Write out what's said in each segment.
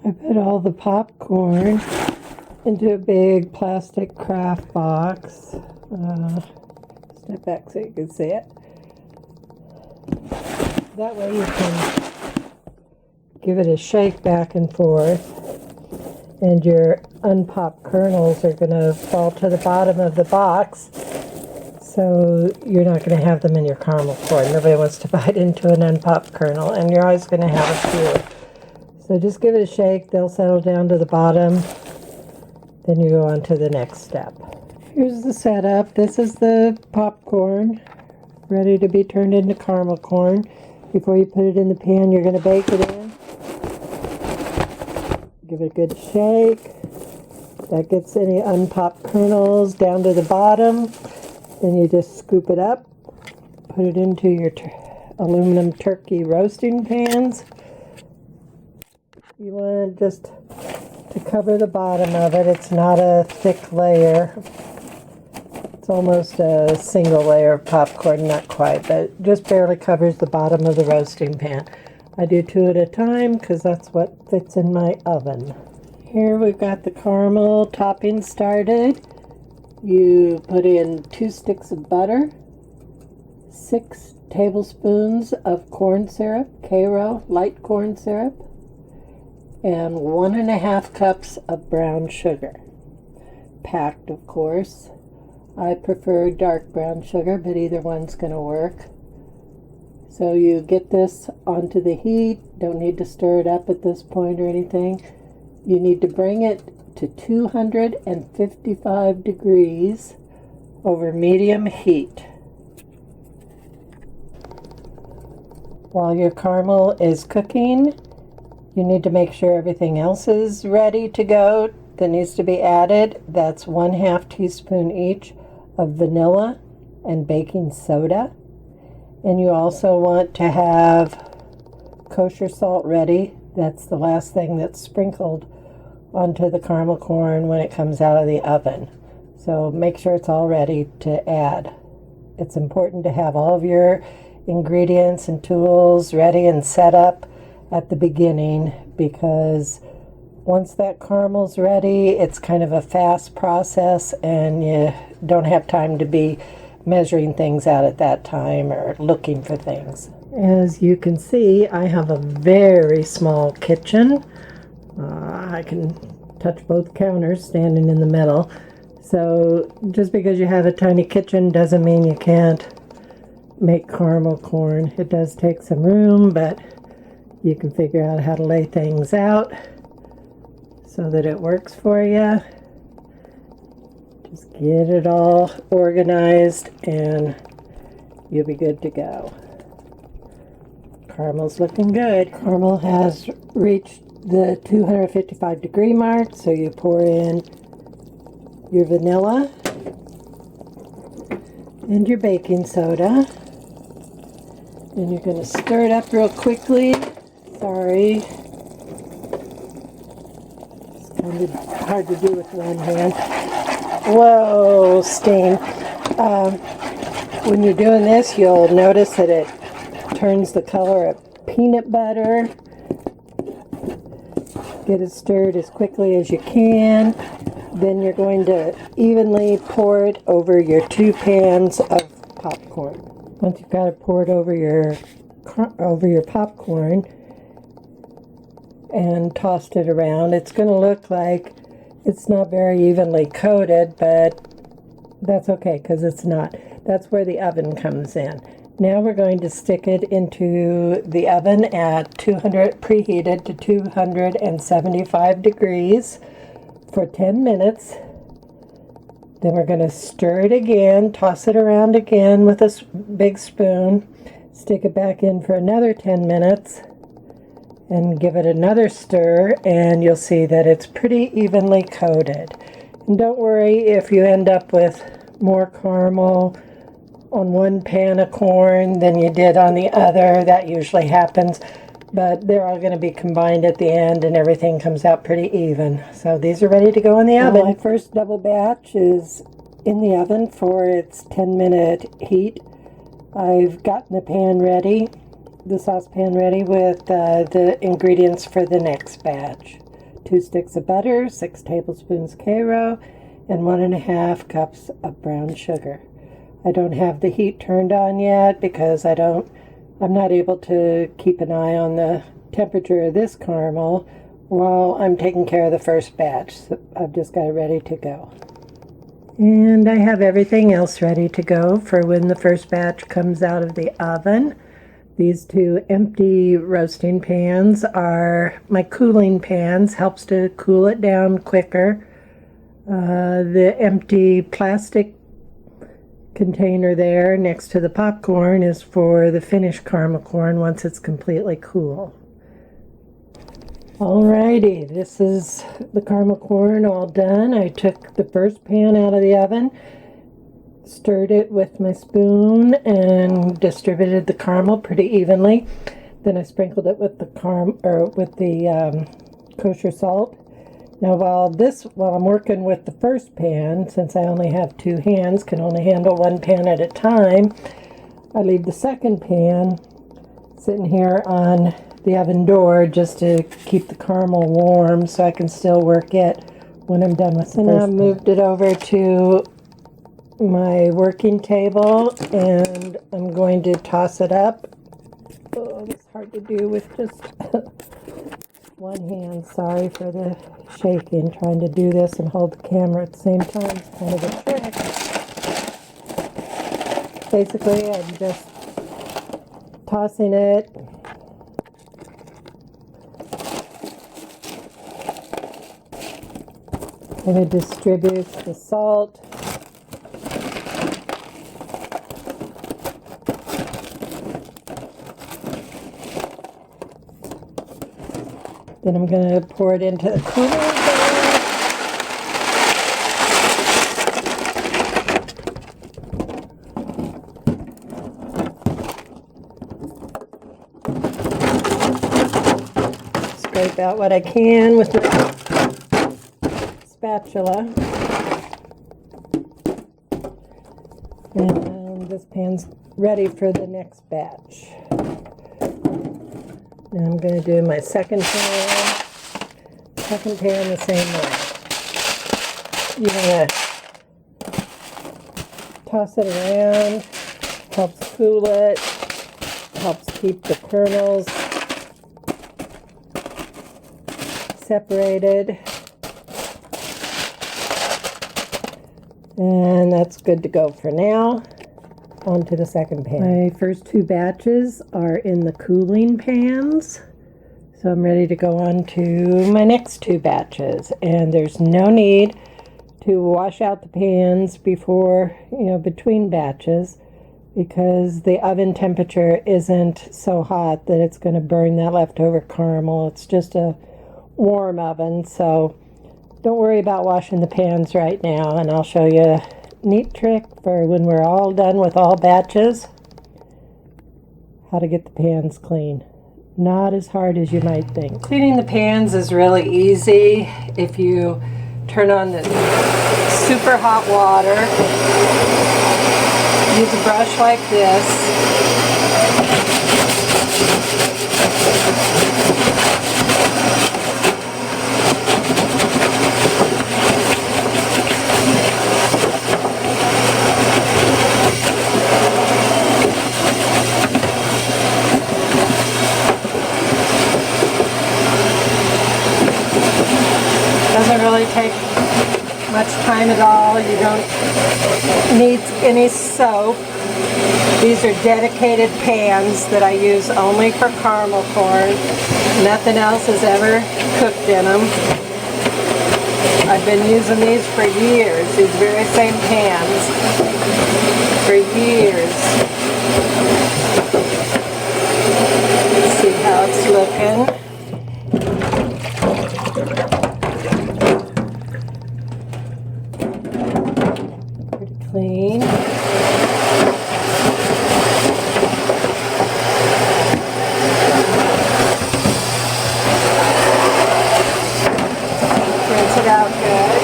I put all the popcorn into a big plastic craft box. Step back so you can see it. That way you can give it a shake back and forth, and your unpopped kernels are going to fall to the bottom of the box, so you're not going to have them in your caramel corn. Nobody wants to bite into an unpopped kernel, and you're always going to have a few. So just give it a shake, they'll settle down to the bottom, then you go on to the next step. Here's the setup. This is the popcorn, ready to be turned into caramel corn. Before you put it in the pan, you're going to bake it in. Give it a good shake. That gets any unpopped kernels down to the bottom. Then you just scoop it up, put it into your aluminum turkey roasting pans. You want just to cover the bottom of it. It's not a thick layer. It's almost a single layer of popcorn, not quite, but just barely covers the bottom of the roasting pan. I do 2 at a time because that's what fits in my oven. Here we've got the caramel topping started. You put in 2 sticks of butter, 6 tablespoons of corn syrup, Karo light corn syrup, and 1.5 cups of brown sugar. Packed, of course. I prefer dark brown sugar, but either one's going to work. So you get this onto the heat. Don't need to stir it up at this point or anything. You need to bring it to 255 degrees over medium heat. While your caramel is cooking, you need to make sure everything else is ready to go that needs to be added. That's 1/2 teaspoon each of vanilla and baking soda. And you also want to have kosher salt ready. That's the last thing that's sprinkled onto the caramel corn when it comes out of the oven. So make sure it's all ready to add. It's important to have all of your ingredients and tools ready and set up at the beginning, because once that caramel's ready, it's kind of a fast process and you don't have time to be measuring things out at that time or looking for things. As you can see, I have a very small kitchen. I can touch both counters standing in the middle. So just because you have a tiny kitchen doesn't mean you can't make caramel corn. It does take some room, but you can figure out how to lay things out so that it works for you. Just get it all organized and you'll be good to go. Caramel's looking good. Caramel has reached the 255 degree mark, so you pour in your vanilla and your baking soda. And you're going to stir it up real quickly. Sorry. It's kind of hard to do with one hand. Whoa, stain. When you're doing this, you'll notice that it turns the color of peanut butter. Get it stirred as quickly as you can. Then you're going to evenly pour it over your 2 pans of popcorn. Once you've got it poured over your popcorn and tossed it around, it's going to look like it's not very evenly coated, but that's okay because it's not. That's where the oven comes in. Now we're going to stick it into the oven at preheated to 275 degrees for 10 minutes. Then we're going to stir it again, toss it around again with a big spoon, stick it back in for another 10 minutes, and give it another stir, and you'll see that it's pretty evenly coated. And don't worry if you end up with more caramel on one pan of corn than you did on the other. That usually happens, but they're all going to be combined at the end and everything comes out pretty even. So these are ready to go in the oven. My first double batch is in the oven for its 10-minute heat. I've gotten the pan ready, the saucepan ready with the ingredients for the next batch. 2 sticks of butter, 6 tablespoons Karo, and 1.5 cups of brown sugar. I don't have the heat turned on yet because I'm not able to keep an eye on the temperature of this caramel while I'm taking care of the first batch. So I've just got it ready to go. And I have everything else ready to go for when the first batch comes out of the oven. These 2 empty roasting pans are my cooling pans, helps to cool it down quicker. The empty plastic container there next to the popcorn is for the finished caramel corn once it's completely cool. Alrighty, this is the caramel corn all done. I took the first pan out of the oven, stirred it with my spoon, and distributed the caramel pretty evenly. Then I sprinkled it with the kosher salt. Now while I'm working with the first pan, since I only have 2 hands, can only handle 1 pan at a time, I leave the second pan sitting here on the oven door just to keep the caramel warm so I can still work it when I'm done with the first pan. Now I moved it over to my working table and I'm going to toss it up. Oh, it's hard to do with just one hand. Sorry for the shaking. Trying to do this and hold the camera at the same time is kind of a trick. Basically, I'm just tossing it. And it distributes the salt. Then I'm going to pour it into the cooler bowl. Scrape out what I can with my spatula. And this pan's ready for the next batch. Now I'm going to do my second pan the same way. You're going to toss it around, helps cool it, helps keep the kernels separated. And that's good to go for now. On to the second pan. My first 2 batches are in the cooling pans. So I'm ready to go on to my next 2 batches. And there's no need to wash out the pans before, between batches, because the oven temperature isn't so hot that it's going to burn that leftover caramel. It's just a warm oven, so don't worry about washing the pans right now, and I'll show you a neat trick for when we're all done with all batches, how to get the pans clean. Not as hard as you might think. Cleaning the pans is really easy if you turn on the super hot water, use a brush like this, doesn't really take much time at all. You don't need any soap. These are dedicated pans that I use only for caramel corn. Nothing else has ever cooked in them. I've been using these for years, these very same pans, for years. Let's see how it's looking. Clean. Rinse it out good.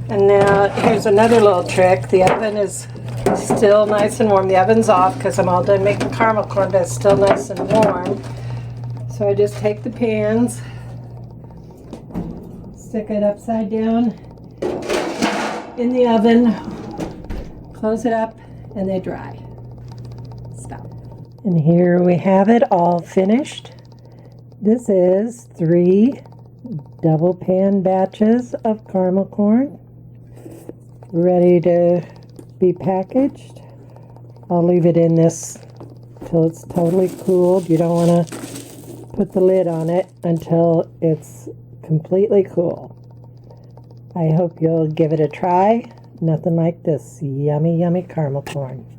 And now here's another little trick. The oven is still nice and warm. The oven's off because I'm all done making caramel corn, but it's still nice and warm. So I just take the pans Stick it upside down in the oven, close it up, and they dry. Stop. And here we have it all finished. This is 3 double pan batches of caramel corn ready to be packaged. I'll leave it in this till it's totally cooled. You don't want to put the lid on it until it's completely cool. I hope you'll give it a try. Nothing like this yummy, yummy caramel corn.